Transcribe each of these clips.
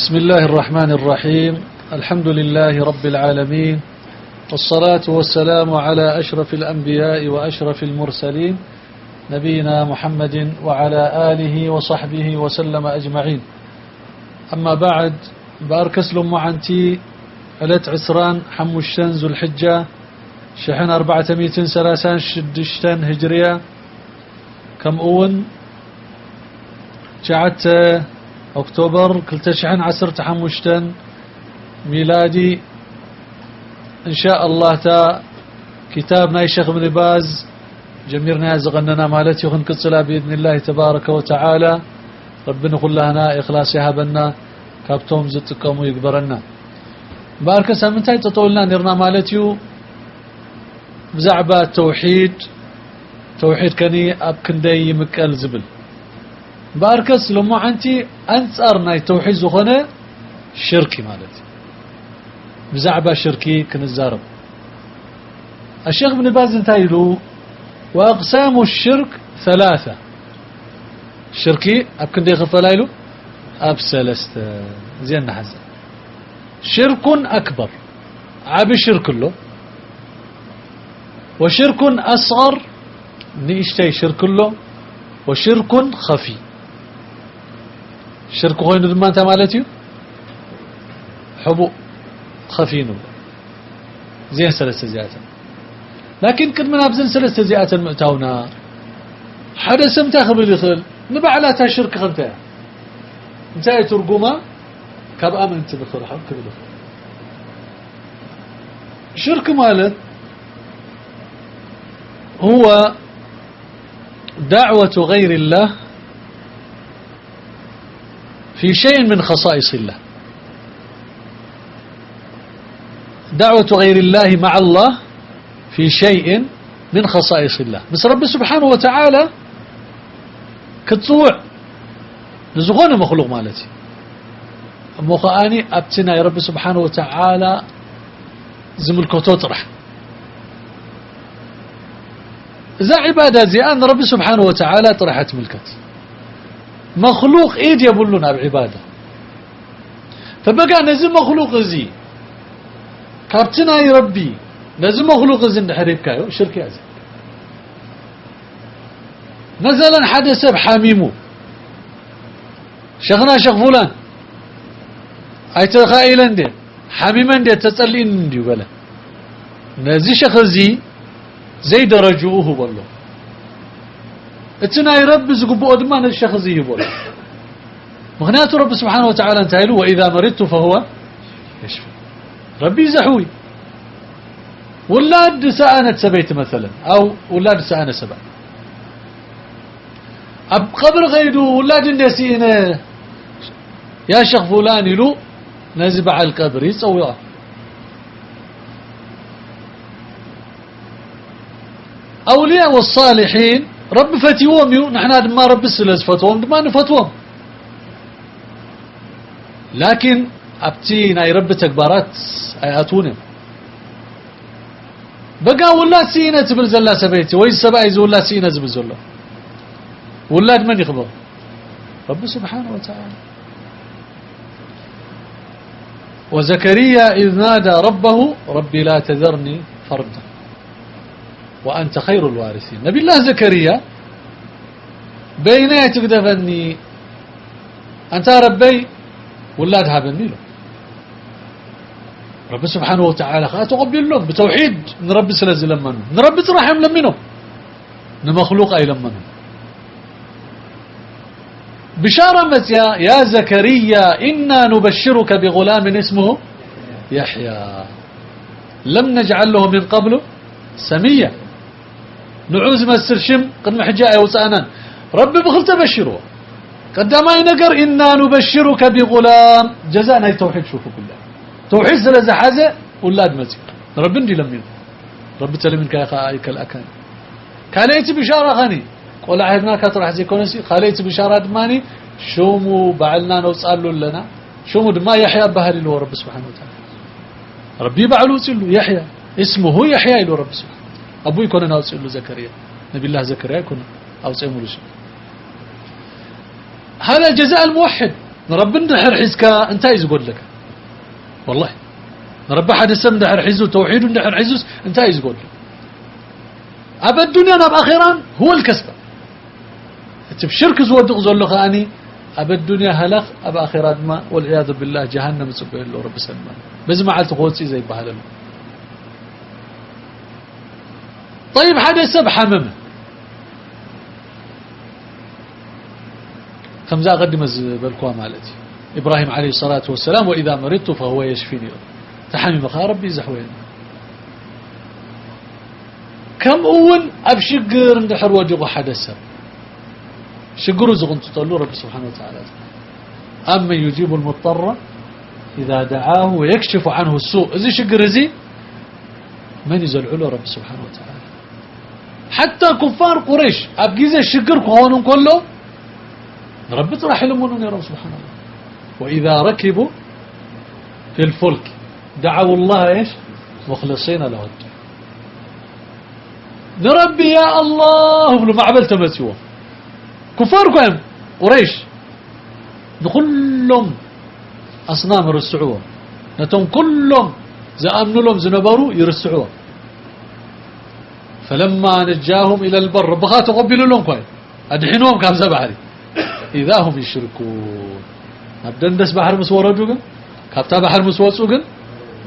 بسم الله الرحمن الرحيم. الحمد لله رب العالمين، والصلاة والسلام على أشرف الأنبياء وأشرف المرسلين نبينا محمد وعلى آله وصحبه وسلم أجمعين. أما بعد، باركس لهم عنتي ألت عسران حموشتن ذو الحجة شحن 436 هجرية كم أون شعت أكتوبر كلتا شحن 10 ميلادي إن شاء الله تا كتابنا الشيخ ابن باز جميرنا زغننا مالتي وخنكسلا بإذن الله تبارك وتعالى. ربنا كلنا إخلاص يهبنا كابتوم زتكم ويكبرنا. بارك سامنتاي تطولنا نرنا مالتيو بزعبة توحيد كني أبكندي يمكال زبل. باركس لما عنتي أنصارنا توحيد زخنة شركي مالتي بزعبة شركي كنزارب. الشيخ ابن باز انتايلو وأقسام الشرك 3. شركي أبكندي خفلايلو أبسلست زين حزن. شرك أكبر عبي شرك له، وشرك أصغر نيشتي شرك له، وشرك خفي. شرك غير ما انت مالتي حبو خفينو زين 3 زيادة. لكن كد من أبزن 3 زيادة مؤتاونا حدث متاخبل يخل نبعلاتها شرك خلتها انتهي ترقوما كاب امنت بخير حق كبله. شرك مالت هو دعوة غير الله في شيء من خصائص الله. دعوة غير الله مع الله في شيء من خصائص الله. بس رب سبحانه وتعالى كتصوع نزغون مخلوق مالتي مخاني أبتنا يا رب سبحانه وتعالى زمل كتوترح إذا عبادة زي أن رب سبحانه وتعالى طرحت ملكت مخلوق إيد يبلنا بعبادة. فبقى نزل مخلوق زي كابتنا يا ربي نزل مخلوق زي نحريب كايو شركي أزي نزلا حدث بحميمو شيخنا شيخ فلان ايتخايلن دي حميمن دي تتصلين دي بلا نزي شيخ زي درجوه والله اتنا يرب زقبو دما الشيخ زي والله مغنيات رب سبحانه وتعالى انتهيلو واذا مرضت فهو يشفي. ربي زحوي ولاد سأنت سبيت مثلا او ولاد سأنا سبع اب قبر غيدو ولاد النسينا يا شيخ فلان يلو نزب على القبر يصوره. أولياء والصالحين رب فتيوم نحن ما رب السلز فتوم ما نفتوم. لكن أبتينا يرب تكبارات آياتونهم بقى ولاد سينا تبل زلا سبيتي ويز سبايز ولاد سينا زبل زلا ولاد من يخبر رب سبحانه وتعالى. وزكريا إذ نادى ربه ربي لا تذرني فردا وأنت خير الوارثين. نبي الله زكريا بيني تقدفني أنت ربي ولاد هابني له. رب سبحانه وتعالى تقبل له بتوحيد نرب سلز لمنه نرب ترحم لمنه نمخلوق أي لمنه. بشارة متى يا زكريا إنا نبشرك بغلام اسمه يحيى لم نجعل له من قبل سميا. نعوز ما السرشم قد محجاء وسأنا رب بخل تبشره قدما ينقر إنا نبشرك بغلام جزانا التوحيد. شوفوا كله توحيد سلازة حازة ولاد متى رب ندي لمن رب تلمنك يا خائك الأكان كاليت بشارة غني قول عهدنا كترح زي كونسي خاليت بشارة دماني شومو بعلنا نوصالوا لنا شومو دما يحيى بهل له رب سبحانه وتعالى. ربي بعلو له يحيى اسمه يحيى له رب سبحانه. أبو يكون نوصل له زكريا نبي الله زكريا يكون أو سيمولش. هذا جزاء الموحد رب ندحر حزك انت يقول لك والله رب حد السم ندحر حزو توحيد ندحر حزوس انت يقول لك اب الدنيا اب اخيرا هو الكسب تبشرك زودق زلو خاني اب الدنيا هلخ اب اخيرا ما والعياذ بالله جهنم صبح له رب سلمان بزي ما عالت خوتي زي بحال طيب حدا سب حمم خمزة قدم بالكوا مالتي إبراهيم عليه الصلاة والسلام وإذا مرضت فهو يشفيني تحمم خا ربي زحوين كم أول أبشقر ندحر وجه حدا سب شقروا زغنت تقولوا رب سبحانه وتعالى أما يجيب المضطر إذا دعاه ويكشف عنه السوء إذا شقر زي من يزلعوا رب سبحانه وتعالى حتى كفار قريش أبقيز الشقر كهونون كله رب طرح لمنون يا رب سبحانه الله وإذا ركبوا في الفلك دعوا الله إيش مخلصين له الدين نربي يا الله بلو معبل تمسيوه كفار كهم قريش كلهم أصنام يرسعوه نتهم كلهم زأمنوا لهم زنبروا يرسعوه فلما نجاهم إلى البر بخات قبلوا لهم كوي أدحينهم كام زبعري إذا هم يشركون نبدأ ندس بحر مسورة جوجن كابتا بحر مسورة جوجن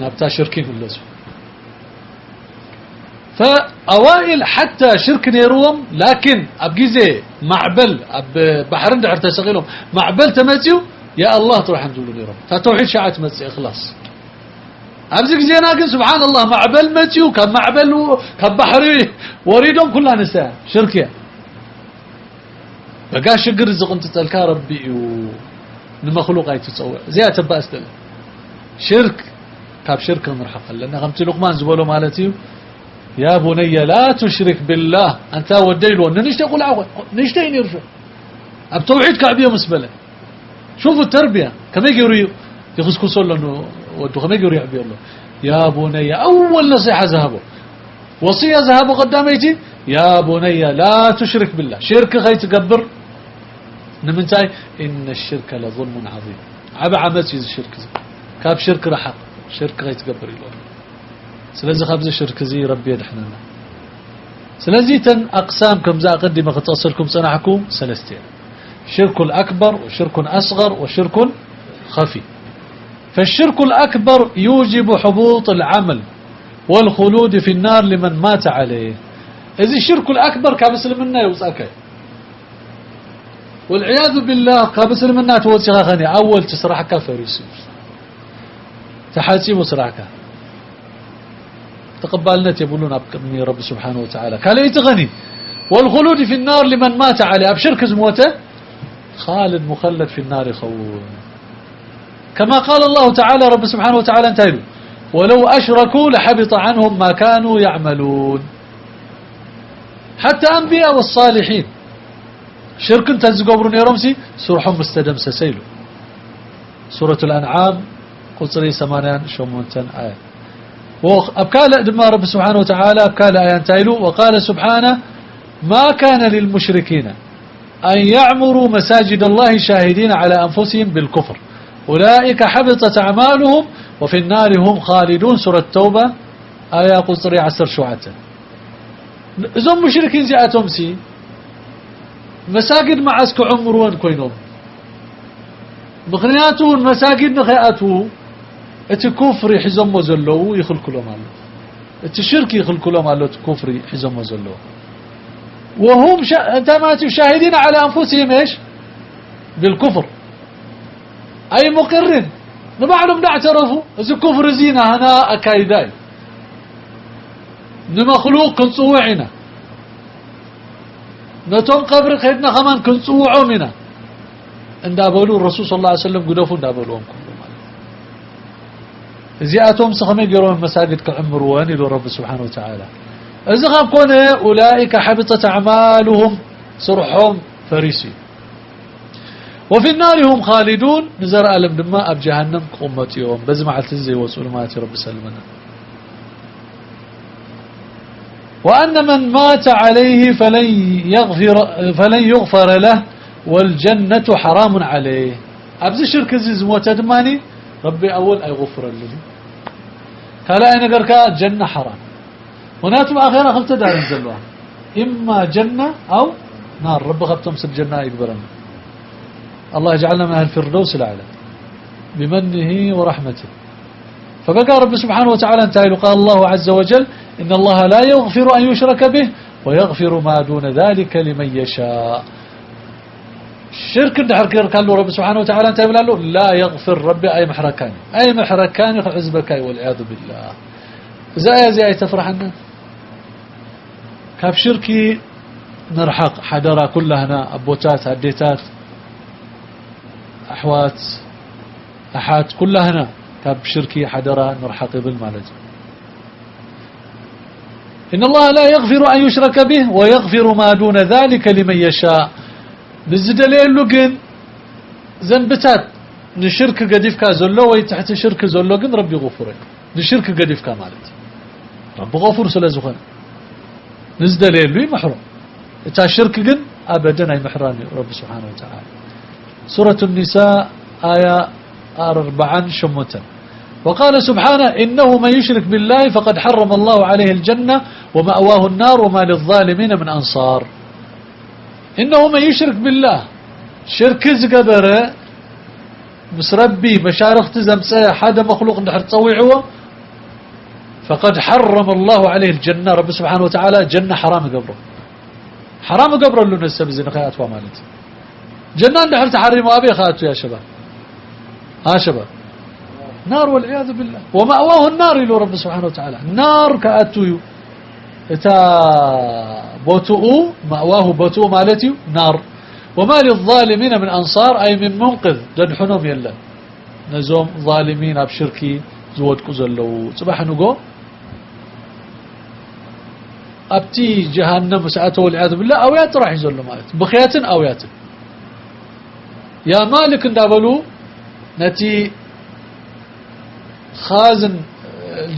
نبتا شركين اللزو فأوائل حتى شرك نيروهم لكن أبجيزة معبل بحر ندحر تسغيلهم معبل تمتيو يا الله تروح ندولو نيروهم فتوحيد شاعة متسي إخلاص أبزك زينا قل سبحان الله معبل متيو كم معبل كم بحري وريدهم كلها نساء شركية بقى شقر زقن تتلكا ربي نمخلوق اي تتصور زي اتبا استل شرك كاب شرك مرحق لان خمت لقمان زبولو مالتي يا بني لا تشرك بالله انت وديلو نشتي يقول عوض نشتي يرجع اب توحيد كعبيه مسبله شوفوا التربيه كما يجري يخسكو صلوا انه ودو كما يجري يعبي الله يا بني اول نصيحه ذهبوا وصيه ذهبوا قداميتي يا بني لا تشرك بالله شرك غي تقبر نمنتاي إن الشرك لظلم عظيم عبا عمتي الشرك زي كاب شرك رحق شرك غي تقبر إلوه سلازي خابز الشرك زي ربي يدحنا سلازي تن أقسام كم زي أقدم أختصركم صنعكم سلستين شرك الأكبر وشرك أصغر وشرك خفي فالشرك الأكبر يوجب حبوط العمل والخلود في النار لمن مات عليه إذا الشرك الأكبر كابسل منا يوصلك والعياذ بالله كابسل منا توصيها غني أول تسرحك فريسي تحاسيب وسرحك تقبلنا يقولون أبكرني رب سبحانه وتعالى قال يتغني والخلود في النار لمن مات عليه أبشرك زموته خالد مخلد في النار خون كما قال الله تعالى رب سبحانه وتعالى انتهوا ولو أشركوا لحبط عنهم ما كانوا يعملون حتى أنبياء والصالحين شرك تنزقبرون يا رمسي سورحهم مستدم سسيلو سورة الأنعام قصري 8 شمونتن آية وأبكال دما رب سبحانه وتعالى أبكال آيان تايلو وقال سبحانه ما كان للمشركين أن يعمروا مساجد الله شاهدين على أنفسهم بالكفر أولئك حبطت أعمالهم وفي النار هم خالدون سورة التوبة آية قصري 10 شعاتا إذن مشركين زياتهم سي مساجد معسك عمرون كوينهم مغنياتهم مساجد نخياتو اتكفر حزم وزلو يخلق لهم الله الشرك يخلق لهم الله الكفر حزم وزلو وهم تماتوا شاهدين على أنفسهم إيش بالكفر أي مقرن نبعلم نعترفوا إذا كفر زينة هنا أكايداي نمخلوق كنصوعنا نتون قبر خيدنا خمان كنصوعوا منا اندابلوا الرسول صلى الله عليه وسلم قدفوا اندابلوهم كلهم زياتهم سخمين يقولون مساجد كعمروان إلى رب سبحانه وتعالى إذا خام كونه أولئك حبطت أعمالهم صرحهم فريسي وفي النار هم خالدون نزر ألم دماء أب جهنم قمت يوم بزمع التزي وسلمات رب سلمنا وأن من مات عليه فلن يغفر له والجنة حرام عليه أبز شرك زي زموت دماني ربي أول أي غفر لي كلا أنا قركا جنة حرام وناتم آخرة خلت دار نزلوها إما جنة أو نار رب خبتم سل جنة يقبرنا الله يجعلنا من أهل الفردوس الأعلى بمنه ورحمته فبقى رب سبحانه وتعالى انتهى قال الله عز وجل إن الله لا يغفر أن يشرك به ويغفر ما دون ذلك لمن يشاء الشرك قال له رب سبحانه وتعالى انتهى له لا يغفر ربي أي محركان حزبك والعياذ بالله زي تفرحنا كاف شركي نرحق حدرا كلها هنا أبوتات هديتات أحوات أحات كلها هنا كاب شركي حدرا نرحق بالمالج إن الله لا يغفر أن يشرك به ويغفر ما دون ذلك لمن يشاء نزد له جن ذنبتات نشرك قديفك زلو ويتحت شرك زلو جن ربي غفره نشرك قديفك مالتي رب غفور سلازخن نزد له محرم تا شرك جن أبدا أي محرم رب سبحانه وتعالى سورة النساء آية 40 شمتا وقال سبحانه إنه من يشرك بالله فقد حرم الله عليه الجنة ومأواه النار وما للظالمين من أنصار إنه من يشرك بالله شرك زقبره مسربي مشارخ تزمسه حدا مخلوق نحر تصويعه فقد حرم الله عليه الجنة رب سبحانه وتعالى جنة حرام قبره حرام قبره اللي نسب زين خيات ومالت جنة نحر تحرم أبي خاتو يا شباب ها شباب نار والعياذ بالله ومأواه النار إلى رب سبحانه وتعالى نار كأتو تا بوتؤ مأواه بوتؤ مالتي نار وما للظالمين من أنصار أي من منقذ جنحنهم يلا نزوم ظالمين بشركي زود كزلو صباح نقو أبتي جهنم ساعته والعياذ بالله أويات راح يزلوا مالت بخيات أويات يا مالك اندابلو نتي خازن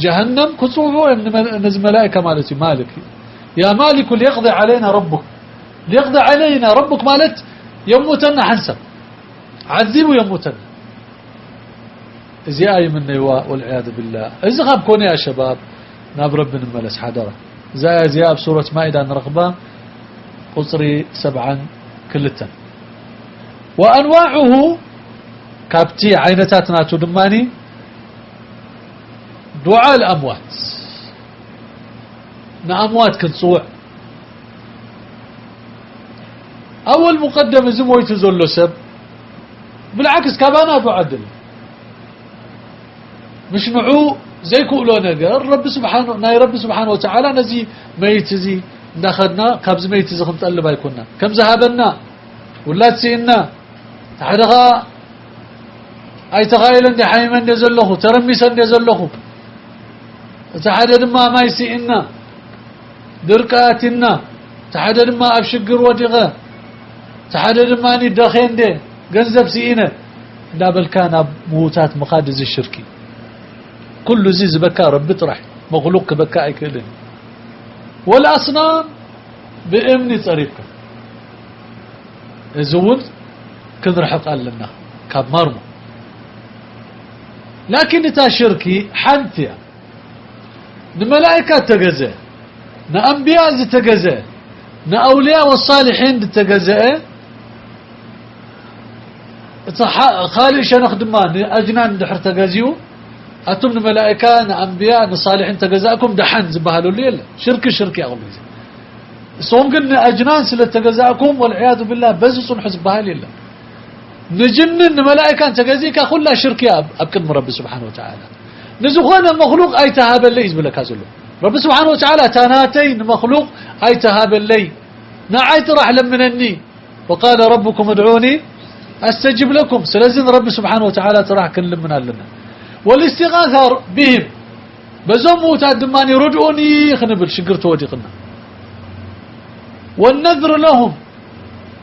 جهنم كصوبه نزل ملائكة مالتي مالك يا مالك ليقضي علينا ربك ليقضي علينا ربك مالت يموتنا حنسب عذبوا يموتنا زي آي من والعياذ بالله إذا غاب كوني يا شباب ناب ربنا الملس حدرة زي بسورة مائدة رغبة قصري 7 كلتا وأنواعه كابتي عينتاتنا تدماني دعاء الأموات نأموات كنصوع أول مقدم زموي تزولو سب بالعكس كابانا بعدل مش نعو زي كولو نقر رب سبحانه وتعالى نزي ميتزي ناخدنا كابز ميتزي خمت قلب يكوننا كم ذهبنا ولا تسينا تحدغا أي تغايلا دي حيمن دي زلخو ترميسا دي زلخو تحدد ما يسئنا دركاتنا تحدد ما أبشقر ودغا تحدد ما ندخين دي قنزب سئنا دابل كان موتات مقادز الشركي كل زيز بكا رب طرح مغلوق بكا ايكلن والأصنام بإمني طريقة الزود كنرحق قال لنا كاب مرمو لكن تا شركي حنتيا نملائكة تجزأ نأنبياء تجزأ نأولياء والصالحين تجزأ خالي شنخدمان أجنان دحر تجزيو أتم الملائكة نأنبياء نصالحين تجزأكم دحن زبهلوا الليل شرك يا غميز صوم قلنا أجنان سلة تجزأكم والعياذ بالله بزص حزب بهاليل نجنن ملائكة تجزيك كلها شرك يا أبكر رب سبحانه وتعالى نزخون مخلوق أي تهاب اللي يزبل كازلو رب سبحانه وتعالى تاناتين مخلوق أي تهاب اللي نعيت راح لمنني وقال ربكم ادعوني أستجب لكم سلزم رب سبحانه وتعالى تراح كل من لنا والاستغاثة بهم بزموا تادماني رجعوني خنبل شقرت وديقنا والنذر لهم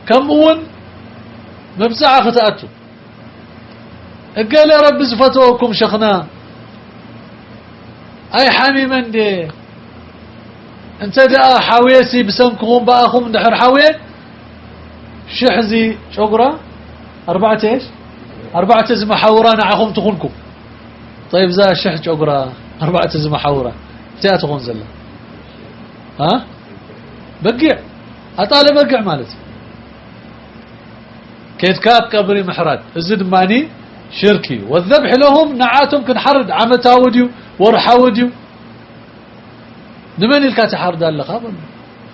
كم أون مبزعة ختأتوا قال يا رب زفتوكم شخنا أي حامي من دي انت دا حاويسي بسنكم بأخم دحر حاوي شحزي شقرة 4 ايش 4 زمحورة نعخم تخونكم طيب زا شح جقرا 4 زمحورة تيا تخون زلا ها بقع أطال بقع مالتي كيف كاب قبري محراد الزد ماني شركي والذبح لهم نعاتهم كن حرد عمتاوديو ورحاوديو نمن الكات حرد الله قبل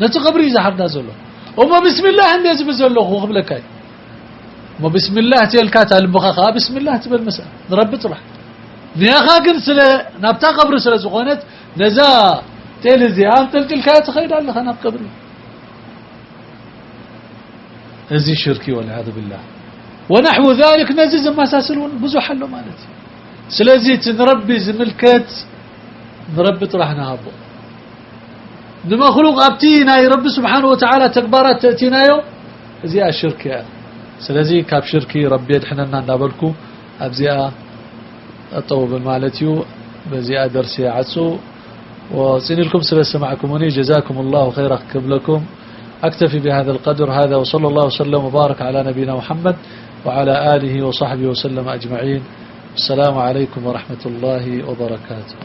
نتي قبري إذا حرد زلو وما بسم الله عندي يجب زلو هو قبلك هاي ما بسم الله تيلكات المخاخا بسم الله تبل مساء رب طرح نياخا كن سلا نبتا قبر سلا زغونت نزا تيلزي ام تلكات خير الله انا بقبري هذه شركي والعياذ بالله ونحو ذلك نزز ما ساسلون بزو حلو مالتي سلازي تنربي زملكت نربي طرحنا هبو نمخلوق ابتينا يا رب سبحانه وتعالى تكبارات تاتينا يوم زي الشركه سلازي كاب شركي ربي يدحننا نابلكو ابزيا الطوب المالتيو بزيا درسي عسو وصين لكم سمعكموني جزاكم الله خيرا قبلكم أكتفي بهذا القدر هذا وصلى الله وسلم وبارك على نبينا محمد وعلى آله وصحبه وسلم أجمعين السلام عليكم ورحمة الله وبركاته